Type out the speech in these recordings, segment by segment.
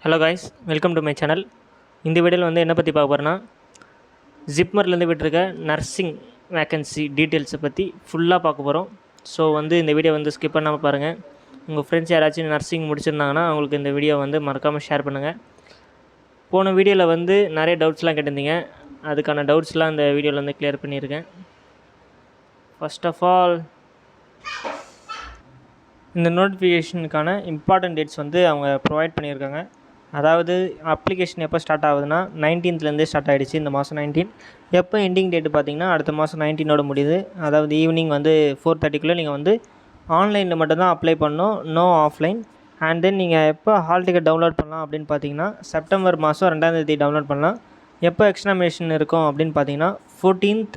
Hello guys, welcome to my channel. இந்த வீடியோவில் வந்து என்ன பற்றி பார்க்க போகிறேன்னா, ஜிப்மர்லேருந்து விட்டுருக்க நர்சிங் வேக்கன்சி டீட்டெயில்ஸை பற்றி ஃபுல்லாக பார்க்க போகிறோம். ஸோ வந்து இந்த வீடியோ வந்து ஸ்கிப் பண்ணாமல் பாருங்கள். உங்கள் ஃப்ரெண்ட்ஸ் யாராச்சும் நர்சிங் முடிச்சிருந்தாங்கன்னா அவங்களுக்கு இந்த வீடியோ வந்து மறக்காமல் ஷேர் பண்ணுங்கள். போன வீடியோவில் வந்து நிறைய டவுட்ஸ்லாம் கேட்டிருந்தீங்க. அதுக்கான டவுட்ஸ்லாம் இந்த வீடியோவில் வந்து கிளியர் பண்ணியிருக்கேன். ஃபர்ஸ்ட் ஆஃப் ஆல், இந்த நோட்டிஃபிகேஷனுக்கான இம்பார்ட்டன்ட் டேட்ஸ் வந்து அவங்க ப்ரொவைட் பண்ணியிருக்காங்க. அதாவது அப்ளிகேஷன் எப்போ ஸ்டார்ட் ஆகுதுன்னா 19லேருந்தே ஸ்டார்ட் ஆகிடுச்சு. இந்த மாதம் 19. எப்போ எண்டிங் டேட்டு பார்த்திங்கன்னா அடுத்த மாதம் 19ஓட முடியுது. அதாவது ஈவினிங் வந்து 4:30க்குள்ளே நீங்கள் வந்து ஆன்லைனில் மட்டும்தான் அப்ளை பண்ணணும், நோ ஆஃப்லைன். அண்ட் தென் நீங்கள் எப்போ ஹால் டிக்கெட் டவுன்லோட் பண்ணலாம் அப்படின்னு பார்த்தீங்கன்னா செப்டம்பர் மாதம் 2ஆம் தேதி டவுன்லோட் பண்ணலாம். எப்போ எக்ஸாமினேஷன் இருக்கும் அப்படின்னு பார்த்தீங்கன்னா 14th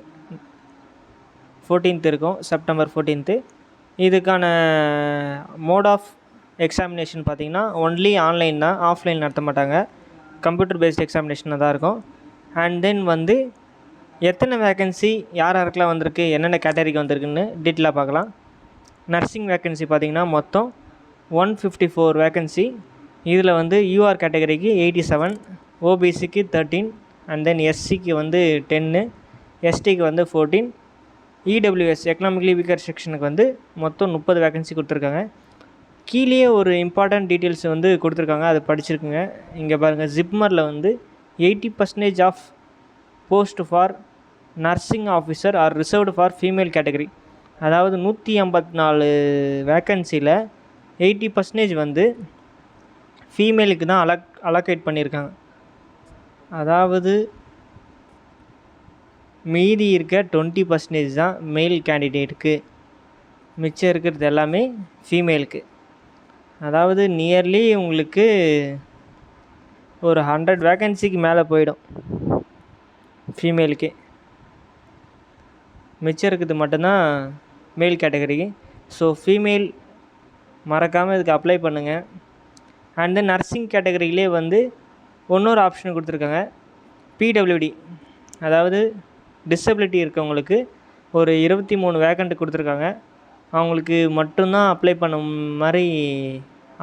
இருக்கும், செப்டம்பர் 14th. இதுக்கான மோட் ஆஃப் எக்ஸாமினேஷன் பார்த்திங்கன்னா ஒன்லி ஆன்லைன் தான், ஆஃப்லைன் நடத்த மாட்டாங்க. கம்ப்யூட்டர் பேஸ்ட் எக்ஸாமினேஷனாக தான் இருக்கும். அண்ட் தென் வந்து எத்தனை வேக்கன்சி யார் யாருக்கெல்லாம் வந்திருக்கு, என்னென்ன கேட்டகரிக்கு வந்திருக்குன்னு டீட்டெயிலாக பார்க்கலாம். நர்சிங் வேக்கன்சி பார்த்திங்கன்னா மொத்தம் 154 வேக்கன்சி. இதில் வந்து யூஆர் கேட்டகரிக்கு 87, ஓபிசிக்கு 13, அண்ட் தென் எஸ்சிக்கு வந்து 10, எஸ்டிக்கு வந்து 14, இடபிள்யூஎஸ் எக்கனாமிக்கலி வீக்கர் செக்ஷனுக்கு வந்து மொத்தம் 30 வேக்கன்சி கொடுத்துருக்காங்க. கீழே ஒரு இம்பார்ட்டன்ட் டீட்டெயில்ஸ் வந்து கொடுத்துருக்காங்க, அது படிச்சிருக்குங்க. இங்கே பாருங்கள், ஜிப்மரில் வந்து 80% of post for nursing officer are reserved for female category. அதாவது 154 வேக்கன்சியில் 80% வந்து ஃபீமேலுக்கு தான் அலோகேட் பண்ணியிருக்காங்க. அதாவது மீதி இருக்க 20% தான் மேல் கேண்டிடேட்டுக்கு, மிச்சம் இருக்கிறது எல்லாமே ஃபீமேலுக்கு. அதாவது நியர்லி உங்களுக்கு ஒரு 100 வேக்கன்சிக்கு மேலே போயிடும் ஃபீமேலுக்கே. மிச்சம் இருக்கிறது மட்டும்தான் மேல் கேட்டகரிக்கு. ஸோ ஃபீமேல் மறக்காமல் இதுக்கு அப்ளை பண்ணுங்கள். அண்ட் தென் நர்சிங் கேட்டகரியிலே வந்து இன்னொரு ஆப்ஷன் கொடுத்துருக்காங்க, பிடபிள்யூடி. அதாவது டிசபிலிட்டி இருக்கவங்களுக்கு ஒரு 23 வேக்கண்ட் கொடுத்துருக்காங்க. அவங்களுக்கு மட்டும்தான் அப்ளை பண்ண மாதிரி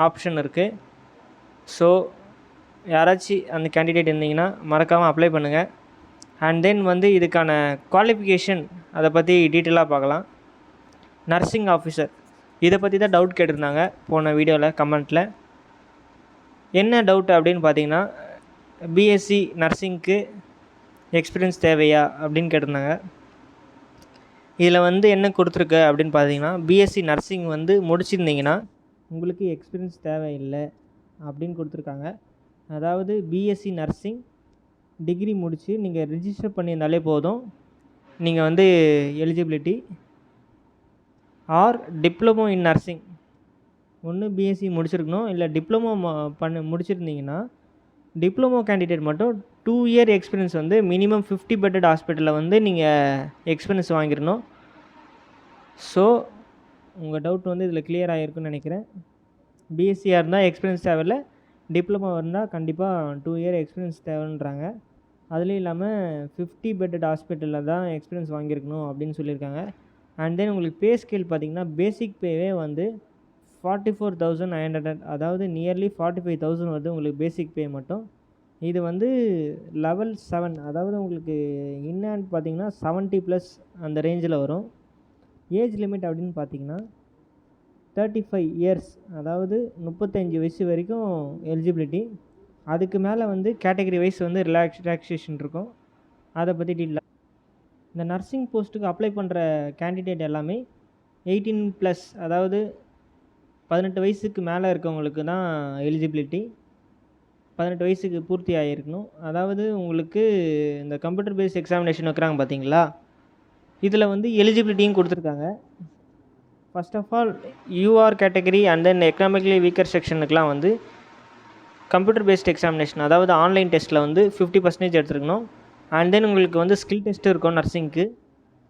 ஆப்ஷன் இருக்குது. ஸோ யாராச்சும் அந்த கேண்டிடேட் இருந்தீங்கன்னா மறக்காமல் அப்ளை பண்ணுங்கள். அண்ட் தென் வந்து இதுக்கான குவாலிஃபிகேஷன் அதை பற்றி டீட்டெயிலாக பார்க்கலாம். நர்சிங் ஆஃபீஸர் இதை பற்றி தான் டவுட் கேட்டிருந்தாங்க போன வீடியோவில் கமெண்ட்டில். என்ன டவுட் அப்படின்னு பார்த்தீங்கன்னா, பிஎஸ்சி நர்சிங்க்கு எக்ஸ்பீரியன்ஸ் தேவையா அப்படின்னு கேட்டிருந்தாங்க. இதில் வந்து என்ன கொடுத்துருக்கு அப்படின்னு பார்த்தீங்கன்னா, பிஎஸ்சி நர்சிங் வந்து முடிச்சிருந்தீங்கன்னா உங்களுக்கு எக்ஸ்பீரியன்ஸ் தேவையில்லை அப்படின்னு கொடுத்துருக்காங்க. அதாவது பிஎஸ்சி நர்சிங் டிகிரி முடித்து நீங்கள் ரிஜிஸ்டர் பண்ணியிருந்தாலே போதும், நீங்கள் வந்து eligibility. R diploma in nursing, ஒன்று பிஎஸ்சி முடிச்சிருக்கணும், இல்லை டிப்ளமோ முடிச்சிருந்தீங்கன்னா டிப்ளமோ கேண்டிடேட் மட்டும் 2 இயர் எக்ஸ்பீரியன்ஸ் வந்து மினிமம் 50 பெட்டட் ஹாஸ்பிட்டலில் வந்து நீங்கள் எக்ஸ்பீரியன்ஸ் வாங்கிடணும். ஸோ உங்கள் டவுட் வந்து இதில் கிளியர் ஆகிருக்குன்னு நினைக்கிறேன். பிஎஸ்சியாக இருந்தால் எக்ஸ்பீரியன்ஸ் தேவையில்லை, டிப்ளமோ இருந்தால் கண்டிப்பாக 2 இயர் எக்ஸ்பீரியன்ஸ் தேவைன்றாங்க. அதுலேயும் இல்லாமல் 50 பெட்டட் ஹாஸ்பிட்டலில் தான் எக்ஸ்பீரியன்ஸ் வாங்கியிருக்கணும் அப்படின்னு சொல்லியிருக்காங்க. அண்ட் தென் உங்களுக்கு பே ஸ்கேல் பார்த்திங்கன்னா பேசிக் பேவே வந்து 44,900, அதாவது நியர்லி 45,000 வருது உங்களுக்கு பேசிக் பே மட்டும். இது வந்து லெவல் 7, அதாவது உங்களுக்கு இன்னும் பார்த்திங்கன்னா 70+ அந்த ரேஞ்சில் வரும். ஏஜ் லிமிட் அப்படின்னு பார்த்திங்கன்னா 35 இயர்ஸ், அதாவது 35 வயசு வரைக்கும் எலிஜிபிலிட்டி. அதுக்கு மேலே வந்து கேட்டகரி வைஸ் வந்து ரிலாக்ஸேஷன் இருக்கும். அதை பற்றி டீட்டெயிலாக இந்த நர்சிங் போஸ்ட்டுக்கு அப்ளை பண்ணுற கேண்டிடேட் எல்லாமே 18+, அதாவது 18 வயசுக்கு மேலே இருக்கவங்களுக்கு தான் எலிஜிபிலிட்டி. 18 வயசுக்கு பூர்த்தி ஆகியிருக்கணும். அதாவது உங்களுக்கு இந்த கம்ப்யூட்டர் பேஸ்ட் எக்ஸாமினேஷன் வைக்கிறாங்க பார்த்தீங்களா, இதில் வந்து எலிஜிபிலிட்டியும் கொடுத்துருக்காங்க. First of all UR category and then economically weaker செக்ஷனுக்குலாம் வந்து கம்ப்யூட்டர் பேஸ்ட் எக்ஸாமினேஷன், அதாவது ஆன்லைன் டெஸ்ட்டில் வந்து 50% எடுத்துருக்கணும். அண்ட் தென் உங்களுக்கு வந்து ஸ்கில் டெஸ்ட்டு இருக்கும் நர்சிங்க்கு,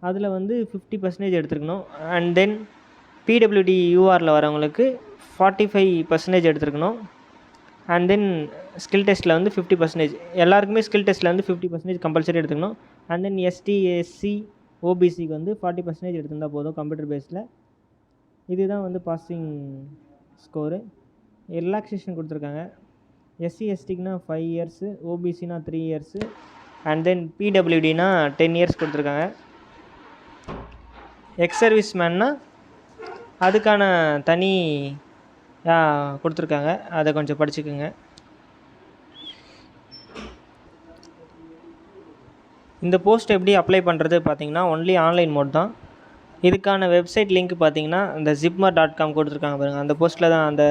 அதில் வந்து 50% எடுத்துருக்கணும். அண்ட் தென் பிடபிள்யூடி யூஆரில் வரவங்களுக்கு 45% எடுத்துருக்கணும். அண்ட் தென் ஸ்கில் டெஸ்ட்டில் வந்து 50%, எல்லாருக்குமே ஸ்கில் டெஸ்ட்டில் வந்து 50% கம்பல்சரி எடுத்துக்கணும். அண்ட் தென் எஸ்டி, எஸ்சி, ஓபிசிக்கு வந்து 40% எடுத்திருந்தால் போதும் கம்ப்யூட்டர் பேஸில். இதுதான் வந்து பாசிங் ஸ்கோரு. ரிலாக்ஸேஷன் கொடுத்துருக்காங்க. எஸ்சி எஸ்டிக்குனா 5 இயர்ஸு, ஓபிசினா 3 இயர்ஸு, அண்ட் தென் பிடபிள்யூடினா 10 இயர்ஸ் கொடுத்துருக்காங்க. எக்ஸ் சர்வீஸ் மேன்னா அதுக்கான தனி கொடுத்துருக்காங்க, அதை கொஞ்சம் படிச்சுக்குங்க. இந்த போஸ்ட் எப்படி அப்ளை பண்ணுறது பார்த்தீங்கன்னா ஒன்லி ஆன்லைன் மோட் தான். இதுக்கான வெப்சைட் லிங்க் பார்த்தீங்கன்னா இந்த zipmer.com கொடுத்துருக்காங்க பாருங்கள், அந்த போஸ்ட்டில் தான், அந்த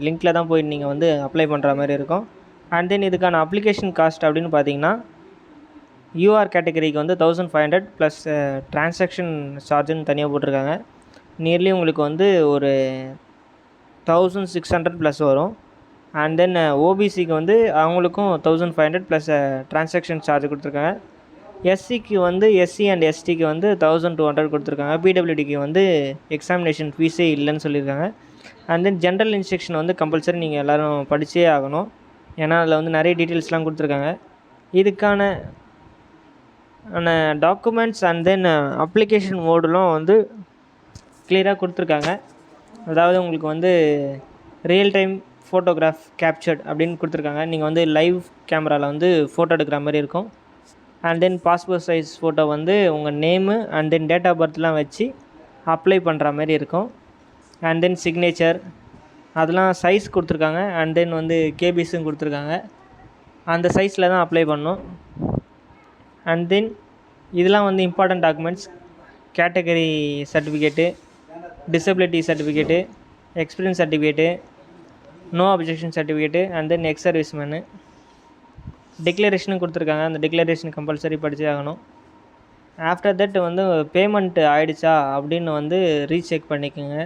லிங்க்கில் தான் போய் நீங்கள் வந்து அப்ளை பண்ணுற மாதிரி இருக்கும். அண்ட் தென் இதுக்கான அப்ளிகேஷன் காஸ்ட் அப்படின்னு பார்த்தீங்கன்னா யூஆர் கேட்டகரிக்கு வந்து 1500 ப்ளஸ் டிரான்சாக்ஷன் சார்ஜுன்னு தனியாக போட்டிருக்காங்க. நியர்லி உங்களுக்கு வந்து ஒரு 1600 ப்ளஸ் வரும். அண்ட் தென் ஓபிசிக்கு வந்து அவங்களுக்கும் 1500 ப்ளஸ் டிரான்சாக்ஷன் சார்ஜ் கொடுத்துருக்காங்க. எஸ்சிக்கு வந்து எஸ்சி அண்ட் எஸ்டிக்கு வந்து 1200 கொடுத்துருக்காங்க. பிடபிள்யூடிக்கு வந்து எக்ஸாமினேஷன் ஃபீஸே இல்லைன்னு சொல்லியிருக்காங்க. அண்ட் தென் ஜென்ரல் இன்ஸ்ட்ரக்ஷன் வந்து கம்பல்சரி நீங்கள் எல்லோரும் படித்தே ஆகணும், ஏன்னா அதில் வந்து நிறைய டீட்டெயில்ஸ்லாம் கொடுத்துருக்காங்க. இதுக்கான டாக்குமெண்ட்ஸ் அண்ட் தென் அப்ளிகேஷன் மோடெலாம் வந்து கிளியராக கொடுத்துருக்காங்க. அதாவது உங்களுக்கு வந்து ரியல் டைம் ஃபோட்டோகிராஃப் கேப்சர்ட் அப்படின்னு கொடுத்துருக்காங்க. நீங்கள் வந்து லைவ் கேமராவில் வந்து ஃபோட்டோ எடுக்கிற மாதிரி இருக்கும். And then passport size photo வந்து உங்கள் name and then date of பர்த்லாம் வச்சு அப்ளை பண்ணுற மாதிரி இருக்கும். அண்ட் தென் சிக்னேச்சர் அதெல்லாம் சைஸ் கொடுத்துருக்காங்க. அண்ட் தென் வந்து கேபிஸும் கொடுத்துருக்காங்க, அந்த சைஸில் தான் அப்ளை பண்ணணும். அண்ட் தென் இதெல்லாம் வந்து important documents: category certificate, disability certificate, experience certificate, no objection certificate, and then ex service man. டிக்ளரேஷனும் கொடுத்துருக்காங்க, அந்த டிக்ளரேஷன் கம்பல்சரி படித்தே ஆகணும். ஆஃப்டர் தட் வந்து பேமெண்ட் ஆகிடுச்சா அப்படின்னு வந்து ரீசெக் பண்ணிக்கோங்க.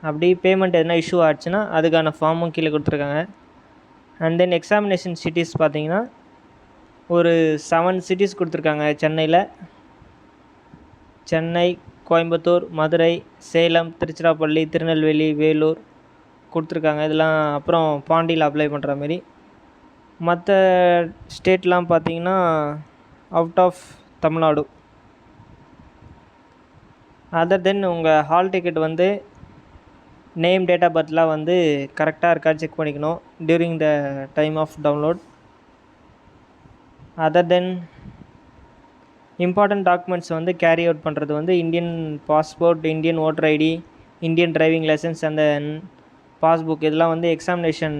அப்படி பேமெண்ட் எதுனா இஷ்யூ ஆகிடுச்சுன்னா அதுக்கான ஃபார்மும் கீழே கொடுத்துருக்காங்க. அண்ட் தென் எக்ஸாமினேஷன் சிட்டிஸ் பார்த்தீங்கன்னா ஒரு 7 சிட்டிஸ் கொடுத்துருக்காங்க. சென்னை, கோயம்புத்தூர், மதுரை, சேலம், திருச்சிராப்பள்ளி, திருநெல்வேலி, வேலூர் கொடுத்துருக்காங்க. இதெல்லாம் அப்புறம் பாண்டியில் அப்ளை பண்ணுற மாதிரி. மற்ற ஸ்டேட்லாம் பார்த்தீங்கன்னா out of Tamil Nadu. Other then உங்கள் ஹால் டிக்கெட் வந்து நேம், டேட் ஆஃப் பர்த்லாம் வந்து கரெக்டாக இருக்கா செக் பண்ணிக்கணும் during the time of download. Other then important documents வந்து கேரி அவுட் பண்ணுறது வந்து Indian passport, Indian voter ID, Indian driving licence, அந்த பாஸ்புக், இதெல்லாம் வந்து எக்ஸாமினேஷன்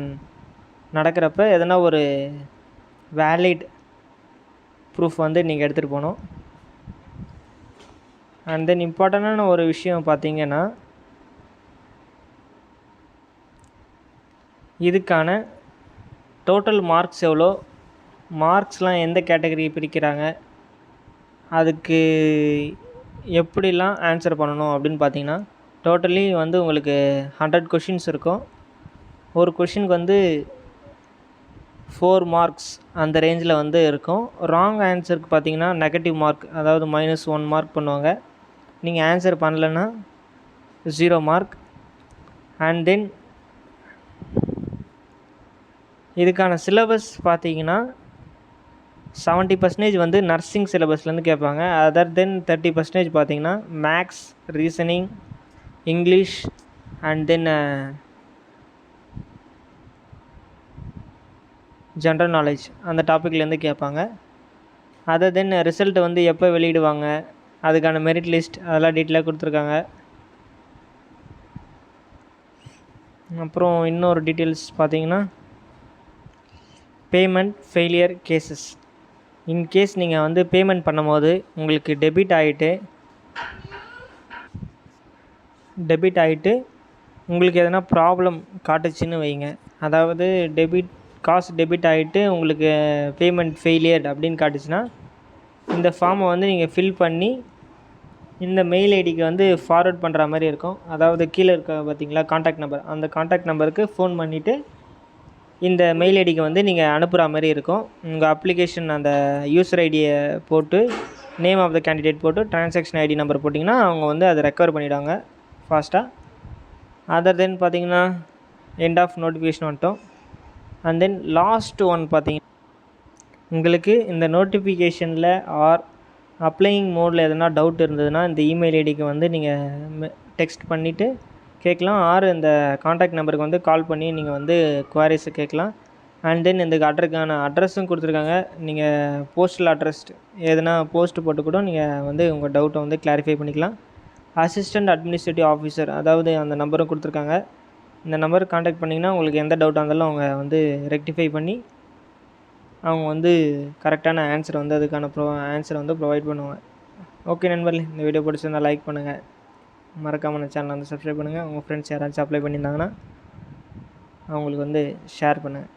நடக்கிறப்ப எதனா ஒரு வேலிட் ப்ரூஃப் வந்து நீங்கள் எடுத்துகிட்டு போகணும். அண்ட் தென் இம்பார்ட்டண்டான ஒரு விஷயம் பார்த்தீங்கன்னா இதுக்கான டோட்டல் மார்க்ஸ் எவ்வளோ, மார்க்ஸ்லாம் எந்த கேட்டகரி பிரிக்கிறாங்க, அதுக்கு எப்படிலாம் ஆன்சர் பண்ணணும் அப்படின்னு பார்த்தீங்கன்னா டோட்டலி வந்து உங்களுக்கு 100 கொஷின்ஸ் இருக்கும். ஒரு கொஷினுக்கு வந்து 4 மார்க்ஸ் அந்த ரேஞ்சில் வந்து இருக்கும். ராங் ஆன்சருக்கு பார்த்தீங்கன்னா நெகட்டிவ் மார்க், அதாவது -1 மார்க் பண்ணுவாங்க. நீங்கள் ஆன்சர் பண்ணலைன்னா 0 மார்க். அண்ட் தென் இதுக்கான சிலபஸ் பார்த்தீங்கன்னா 70% வந்து நர்சிங் சிலபஸ்லேருந்து கேட்பாங்க. அதர் தென் 30% பார்த்தீங்கன்னா maths, reasoning, English and then general knowledge அந்த டாப்பிக்லேருந்து கேட்பாங்க. அதர் தென் ரிசல்ட் வந்து எப்போ வெளியிடுவாங்க, அதுக்கான மெரிட் லிஸ்ட் அதெல்லாம் டீட்டெயிலாக கொடுத்துருக்காங்க. அப்புறம் இன்னொரு டீட்டெயில்ஸ் பார்த்தீங்கன்னா பேமெண்ட் ஃபெயிலியர் கேசஸ். இன்கேஸ் நீங்கள் வந்து பேமெண்ட் பண்ணும்போது உங்களுக்கு டெபிட் ஆகிட்டு உங்களுக்கு எதனா ப்ராப்ளம் காட்டுச்சுன்னு வைங்க, அதாவது காசு டெபிட் ஆகிட்டு உங்களுக்கு பேமெண்ட் ஃபெயிலியர் அப்படின்னு காட்டுச்சுன்னா இந்த ஃபார்மை வந்து நீங்கள் ஃபில் பண்ணி இந்த மெயில் ஐடிக்கு வந்து ஃபார்வர்ட் பண்ணுற மாதிரி இருக்கும். அதாவது கீழே இருக்க பார்த்தீங்களா காண்டாக்ட் நம்பர், அந்த காண்டாக்ட் நம்பருக்கு ஃபோன் பண்ணிவிட்டு இந்த மெயில் ஐடிக்கு வந்து நீங்கள் அனுப்புகிற மாதிரி இருக்கும். உங்கள் அப்ளிகேஷன் அந்த யூசர் ஐடியை போட்டு நேம் ஆஃப் த கேண்டிடேட் போட்டு டிரான்சாக்ஷன் ஐடி நம்பர் போட்டிங்கன்னா அவங்க வந்து அதை ரெக்கவர் பண்ணிவிடுவாங்க ஃபாஸ்ட்டாக. அதர் தென் பார்த்தீங்கன்னா எண்ட் ஆஃப் நோட்டிஃபிகேஷன் வந்துட்டோம். அண்ட் தென் லாஸ்ட் ஒன் பார்த்தீங்கன்னா உங்களுக்கு இந்த நோட்டிஃபிகேஷனில் ஆர் அப்ளையிங் மோடில் எதனா டவுட் இருந்ததுன்னா இந்த இமெயில் ஐடிக்கு வந்து நீங்கள் டெக்ஸ்ட் பண்ணிவிட்டு கேட்கலாம், ஆர் இந்த காண்டாக்ட் நம்பருக்கு வந்து கால் பண்ணி நீங்கள் வந்து குவாரிஸை கேட்கலாம். அண்ட் தென் இந்த அட்ரஸுக்கான அட்ரஸும் கொடுத்துருக்காங்க. நீங்கள் போஸ்டல் அட்ரஸ் எதுனா போஸ்ட் போட்டு கூட நீங்கள் வந்து உங்கள் டவுட்டை வந்து கிளாரிஃபை பண்ணிக்கலாம். அசிஸ்டண்ட் அட்மினிஸ்ட்ரேட்டிவ் ஆஃபீஸர் அதாவது அந்த நம்பரும் கொடுத்துருக்காங்க. இந்த நம்பருக்கு காண்டாக்ட் பண்ணிங்கன்னா உங்களுக்கு எந்த டவுட்டாக இருந்தாலும் அவங்க வந்து ரெக்டிஃபை பண்ணி அவங்க வந்து கரெக்டான ஆன்சரை வந்து அதுக்கான ஆன்சரை வந்து ப்ரொவைட் பண்ணுவாங்க. ஓகே நண்பர்களே, இந்த வீடியோ பிடிச்சிருந்தா லைக் பண்ணுங்கள். மறக்காமல் இந்த சேனலை வந்து சப்ஸ்கிரைப் பண்ணுங்கள். உங்கள் ஃப்ரெண்ட்ஸ் யாராச்சும் அப்ளை பண்ணியிருந்தாங்கன்னா அவங்களுக்கு வந்து ஷேர் பண்ணுங்கள்.